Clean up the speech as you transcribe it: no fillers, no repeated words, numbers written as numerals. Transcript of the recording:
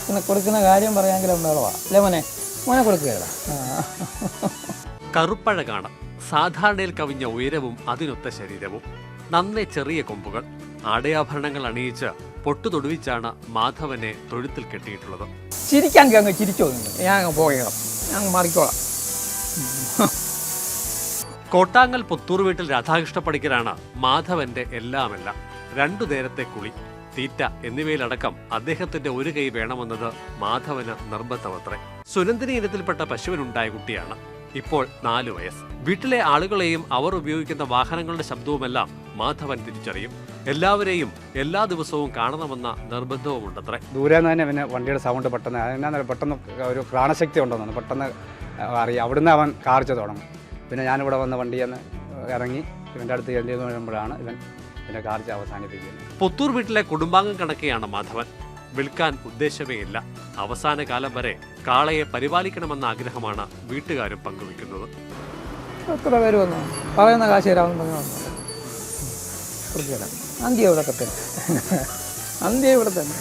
പിന്നെ കൊടുക്കുന്ന കാര്യം പറയാമെങ്കിലും ബഹളവാ അല്ലേ മോനെ? മോനെ കൊടുക്കുകയല്ല. കറുപ്പഴകാണ്. സാധാരണയിൽ കവിഞ്ഞ ഉയരവും അതിനൊത്ത ശരീരവും, നന്നേ ചെറിയ കൊമ്പുകൾ, ആടയാഭരണങ്ങൾ അണിയിച്ച് പൊട്ടുതൊടുവിച്ചാണ് മാധവനെ തൊഴുത്തിൽ കെട്ടിയിട്ടുള്ളത്. ചിരിക്കാൻ അങ്ങ് ചിരിച്ചോ? ഞാൻ അങ്ങ് പോകണം, ഞാൻ മാറിക്കോളാം. കോട്ടാങ്ങൽ പുത്തൂർ വീട്ടിൽ രാധാകൃഷ്ണ പണിക്കരാണ് മാധവന്റെ എല്ലാമെല്ലാം. 2 നേരത്തെ കുളി, തീറ്റ എന്നിവയിലടക്കം അദ്ദേഹത്തിന്റെ ഒരു കൈ വേണമെന്നത് മാധവന് നിർബന്ധമത്രേ. സുനന്ദിനി ഇനത്തിൽപ്പെട്ട പശുവിനുണ്ടായ കുട്ടിയാണ്. ഇപ്പോൾ 4 വയസ്സ്. വീട്ടിലെ ആളുകളെയും അവർ ഉപയോഗിക്കുന്ന വാഹനങ്ങളുടെ ശബ്ദവുമെല്ലാം മാധവൻ തിരിച്ചറിയും. എല്ലാവരെയും എല്ലാ ദിവസവും കാണണമെന്ന നിർബന്ധവുമുണ്ടത്രേ. ദൂരെ നിന്ന് തന്നെ പിന്നെ വണ്ടിയുടെ സൗണ്ട് പെട്ടെന്ന് ഒരു പ്രാണശക്തി ഉണ്ടെന്നാണ് പെട്ടെന്ന് അറിയാം. അവിടുന്ന് അവൻ കാർച്ച തുടങ്ങും. പിന്നെ ഞാനിവിടെ വന്ന വണ്ടിയിൽ നിന്ന് ഇറങ്ങി ഇവൻ്റെ അടുത്ത് ചെല്ലി വരുമ്പോഴാണ് ഇവൻ പിന്നെ കാർച്ച അവസാനിപ്പിക്കുന്നത്. പുത്തൂർ വീട്ടിലെ കുടുംബാംഗം കണക്കെയാണ് മാധവൻ. വിൽക്കാൻ ഉദ്ദേശമേ ഇല്ല. അവസാന കാലം വരെ കാളയെ പരിപാലിക്കണമെന്ന ആഗ്രഹമാണ് വീട്ടുകാരും പങ്കുവെക്കുന്നത്. എത്ര പേര് വന്നു പറയുന്ന കാശ് തരാമെന്ന് പറഞ്ഞു. അന്ത്യ ഇവിടെ തന്നെ, അന്ത്യ ഇവിടെ തന്നെ.